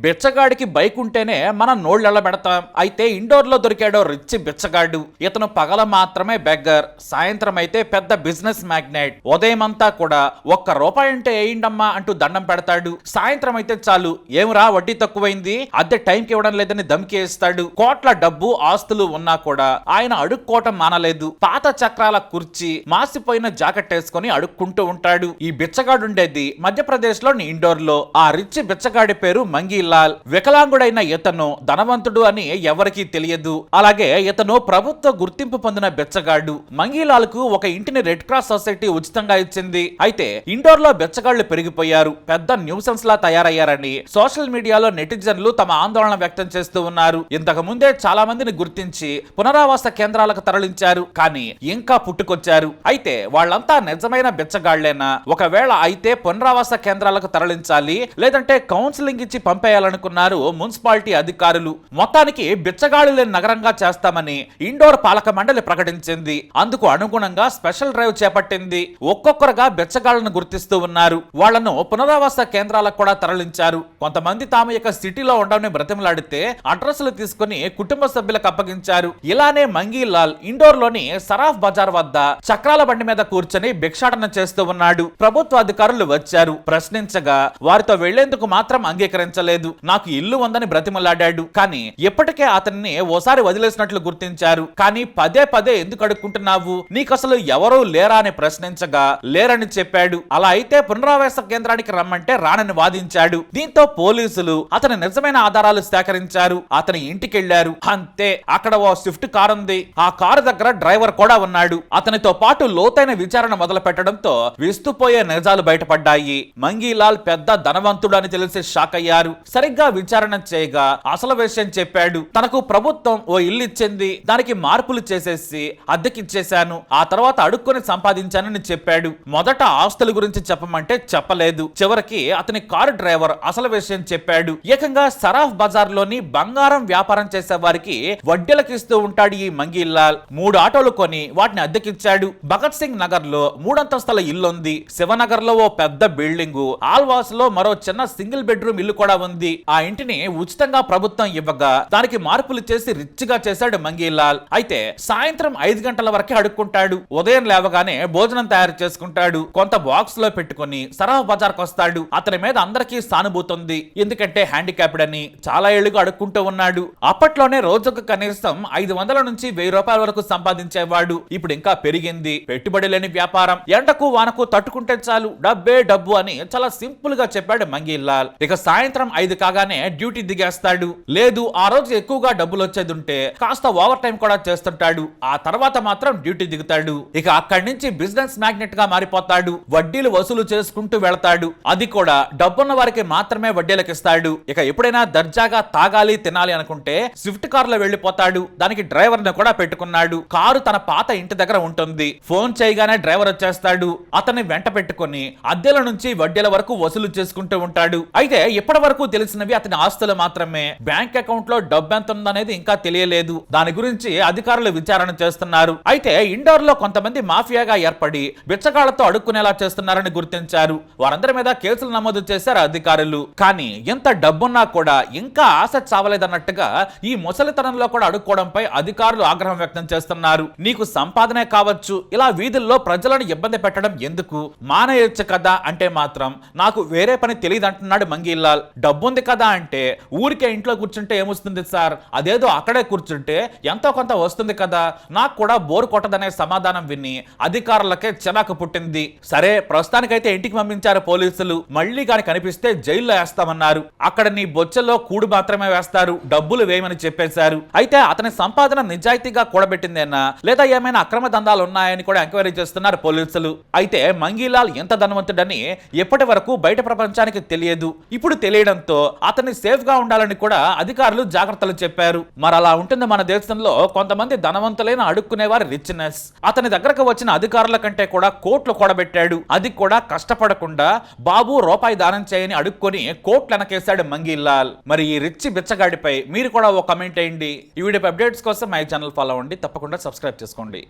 బిచ్చగాడికి bike ఉంటేనే మనం నోళ్ళెళ్ళ పెడతాం. అయితే ఇండోర్ లో దొరికాడో రిచ్ బిచ్చగాడు. ఇతను పగల మాత్రమే బెగ్గర్, సాయంత్రం అయితే పెద్ద బిజినెస్ మ్యాగ్నెట్. ఉదయం అంతా కూడా ₹1 అంటే వేయండమ్మా అంటూ దండం పెడతాడు. సాయంత్రం అయితే చాలు, ఏమిరా వడ్డీ తక్కువైంది, అద్దె టైంకి ఇవ్వడం లేదని ధమ్కి వేస్తాడు. కోట్ల డబ్బు ఆస్తులు ఉన్నా కూడా ఆయన అడుక్కోవటం మానలేదు. పాత చక్రాల కుర్చీ, మాసిపోయిన జాకెట్ వేసుకుని అడుక్కుంటూ ఉంటాడు. ఈ బిచ్చగాడుండేది మధ్యప్రదేశ్ లోని ఇండోర్ లో. ఆ రిచ్ బిచ్చగాడి పేరు మంగీ లాల్. వికలాంగుడైన ఇతను ధనవంతుడు అని ఎవరికీ తెలియదు. అలాగే ఇతను ప్రభుత్వ గుర్తింపు పొందిన బిచ్చగాడు. మంగీలాల్ కు ఒక ఇంటిని రెడ్ క్రాస్ సొసైటీ ఉచితంగా ఇచ్చింది. అయితే ఇండోర్ లో బిచ్చగాళ్లు పెరిగిపోయారు, పెద్ద న్యూసెన్స్ లా తయారయ్యారని సోషల్ మీడియాలో నెటిజన్లు తమ ఆందోళన వ్యక్తం చేస్తూ ఉన్నారు. ఇంతకు ముందే చాలా మందిని గుర్తించి పునరావాస కేంద్రాలకు తరలించారు, కానీ ఇంకా పుట్టుకొచ్చారు. అయితే వాళ్ళంతా నిజమైన బిచ్చగాళ్లేనా? ఒకవేళ అయితే పునరావాస కేంద్రాలకు తరలించాలి, లేదంటే కౌన్సిలింగ్ ఇచ్చి పంపేయాలనుకున్నారు మున్సిపాలిటీ అధికారులు. మొత్తానికి బిచ్చగాళ్ళు లేని నగరంగా చేస్తామని ఇండోర్ పాలక మండలి ప్రకటించింది. అందుకు అనుగుణంగా స్పెషల్ డ్రైవ్ చేపట్టింది. ఒక్కొక్కరుగా బిచ్చగాళ్లను గుర్తిస్తూ ఉన్నారు. వాళ్లను పునరావాస కేంద్రాలకు కూడా తరలించారు. కొంతమంది తాము ఇక సిటీలో ఉండవని బ్రతిమలాడితే అడ్రస్లు తీసుకుని కుటుంబ సభ్యులకు అప్పగించారు. ఇలానే మంగీ లాల్ ఇండోర్ లోని సరాఫ్ బజార్ వద్ద చక్రాల బండి మీద కూర్చొని భిక్షాటన చేస్తూ ఉన్నాడు. ప్రభుత్వ అధికారులు వచ్చారు, ప్రశ్నించగా వారితో వెళ్లేందుకు మాత్రం అంగీకరించలేదు. నాకు ఇల్లు ఉందని బ్రతిమలాడాడు, కానీ ఇప్పటికే అతన్ని ఓసారి వదిలేసినట్లు గుర్తించారు. కానీ పదే పదే ఎందుకు అడుక్కుంటున్నావు, నీకసలు ఎవరూ లేరా అని ప్రశ్నించగా లేరని చెప్పాడు. అలా అయితే పునరావాస కేంద్రానికి రమ్మంటే రానని వాదించాడు. దీంతో పోలీసులు అతని నిజమైన ఆధారాలు సేకరించారు. అతని ఇంటికెళ్లారు. అంతే, అక్కడ ఓ స్విఫ్ట్ కారు ఉంది. ఆ కారు దగ్గర డ్రైవర్ కూడా ఉన్నాడు. అతనితో పాటు లోతైన విచారణ మొదలు పెట్టడంతో విస్తుపోయే నిజాలు బయటపడ్డాయి. మంగీ లాల్ పెద్ద ధనవంతుడు అని తెలిసి షాక్ అయ్యారు. సరిగ్గా విచారణ చేయగా అసలు విషయం చెప్పాడు. తనకు ప్రభుత్వం ఓ ఇల్లు ఇచ్చింది, దానికి మార్పులు చేసేసి అద్దెకిచ్చేశాను, ఆ తర్వాత అడుక్కొని సంపాదించానని చెప్పాడు. మొదట ఆస్తుల గురించి చెప్పమంటే చెప్పలేదు. చివరికి అతని కారు డ్రైవర్ అసలు విషయం చెప్పాడు. ఏకంగా సరాఫ్ బజార్ లోని బంగారం వ్యాపారం చేసే వారికి వడ్డీలకిస్తూ ఉంటాడు ఈ మంగీ లాల్. 3 ఆటోలు కొని వాటిని అద్దెకిచ్చాడు. భగత్ సింగ్ నగర్ లో 3 అంతస్తుల ఇల్లుంది. శివనగర్ లో ఓ పెద్ద బిల్డింగు, ఆల్వాస్ లో మరో చిన్న సింగిల్ బెడ్రూమ్ ఇల్లు కూడా ఉంది. ఆ ఇంటిని ఉచితంగా ప్రభుత్వం ఇవ్వగా దానికి మార్పులు చేసి రిచ్ గా చేశాడు మంగీ లాల్. అయితే సాయంత్రం 5 గంటల వరకే అడుక్కుంటాడు. ఉదయం లేవగానే భోజనం తయారు చేసుకుంటాడు. కొంత బాక్స్ లో పెట్టుకుని సరాఫ్ బజార్కు వస్తాడు. అతని మీద అందరికీ సానుభూతి ఉంది, ఎందుకంటే హ్యాండిక్యాప్డ్ అని. చాలా ఏళ్లుగా అడుక్కుంటూ ఉన్నాడు. అప్పట్లోనే రోజుకు కనీసం 500 నుంచి ₹1000 వరకు సంపాదించేవాడు. ఇప్పుడు ఇంకా పెరిగింది. పెట్టుబడి లేని వ్యాపారం, ఎండకు వానకు తట్టుకుంటే చాలు, డబ్బే డబ్బు అని చాలా సింపుల్ గా చెప్పాడు మంగీ లాల్. ఇక సాయంత్రం 5 కాగానే డ్యూటీ దిగేస్తాడు. లేదు, ఆ రోజు ఎక్కువగా డబ్బులు వచ్చేదుంటే కాస్త ఓవర్ టైం కూడా చేస్తుంటాడు. ఆ తర్వాత మాత్రం డ్యూటీ దిగుతాడు. ఇక అక్కడి నుంచి బిజినెస్ మ్యాగ్నెట్ గా మారిపోతాడు. వడ్డీలు వసూలు చేసుకుంటూ వెళతాడు. అది కూడా డబ్బున్న వారికి మాత్రమే వడ్డీలకు ఇస్తాడు. ఇక ఎప్పుడైనా దర్జాగా తాగాలి తినాలి అనుకుంటే స్విఫ్ట్ కార్ లో వెళ్లిపోతాడు. దానికి డ్రైవర్ ని కూడా పెట్టుకున్నాడు. కారు తన పాత ఇంటి దగ్గర ఉంటుంది. ఫోన్ చేయగానే డ్రైవర్ వచ్చేస్తాడు. అతన్ని వెంట పెట్టుకుని అద్దెల నుంచి వడ్డీల వరకు వసూలు చేసుకుంటూ ఉంటాడు. అయితే ఇప్పటి వరకు తెలిసినవి అతని ఆస్తులు మాత్రమే. బ్యాంక్ అకౌంట్ లో డబ్బు ఎంత ఉందనేది ఇంకా తెలియలేదు. దాని గురించి అధికారులు విచారణ చేస్తున్నారు. అయితే ఇండోర్ లో కొంతమంది మాఫియాగా ఏర్పడి బిచ్చగాళ్లతో అడుక్కునేలా చేస్తున్నారని గుర్తించారు. వారందరి మీద కేసులు నమోదు చేశారు అధికారులు. కానీ ఎంత డబ్బున్నా కూడా ఇంకా ఆశ చావలేదన్నట్టుగా ఈ ముసలితనంలో కూడా అడుక్కోవడంపై అధికారులు ఆగ్రహం వ్యక్తం చేస్తున్నారు. నీకు సంపాదనే కావచ్చు, ఇలా వీధుల్లో ప్రజలను ఇబ్బంది పెట్టడం ఎందుకు, మానేయొచ్చు కదా అంటే మాత్రం నాకు వేరే పని తెలియదు అంటున్నాడు మంగీ లాల్. డబ్బుంది కదా అంటే ఊరికే ఇంట్లో కూర్చుంటే ఏమొస్తుంది సార్, అదేదో అక్కడే కూర్చుంటే ఎంతో కొంత వస్తుంది కదా, నాకు కూడా బోర్ కొట్టదనే సమాధానం విని అధికారులకే చిరాకు పుట్టింది. సరే, ప్రస్తుతానికైతే ఇంటికి పంపించారు పోలీసులు. మళ్లీ గాని కనిపిస్తే జైల్లో వేస్తామన్నారు. అక్కడ నీ బొచ్చల్లో కూడు మాత్రమే వేస్తారు, డబ్బులు వేయమని చెప్పేశారు. అయితే అతని సంపాదన నిజాయితీగా కూడబెట్టిందేనా, లేదా ఏమైనా అక్రమ దందాలు ఉన్నాయని కూడా ఎంక్వైరీ చేస్తున్నారు పోలీసులు. అయితే మంగీ లాల్ ఎంత ధనవంతుడని ఎప్పటి వరకు బయట ప్రపంచానికి తెలియదు. ఇప్పుడు తెలియడంతో అతన్ని సేఫ్ గా ఉండాలని కూడా అధికారులు జాగ్రత్తలు చెప్పారు. మరి అలా ఉంటుంది మన దేశంలో కొంతమంది ధనవంతులైన అడుక్కునేవారి రిచ్నెస్. అతని దగ్గరకు వచ్చిన అధికారుల కంటే కూడా కోట్లు కూడబెట్టాడు. అది కూడా కష్టపడకుండా బాబు రూపాయి దానం చేయని అడుక్కొని కోట్లు వెనకేశాడు మంగీ లాల్. మరి ఈ రిచ్ బిచ్చగాడిపై మీరు కూడా ఓ కమెంట్ వేయండి. ఈ వీడియో అప్డేట్స్ కోసం మై ఛానల్ ఫాలో అవ్వండి, తప్పకుండా సబ్స్క్రైబ్ చేసుకోండి.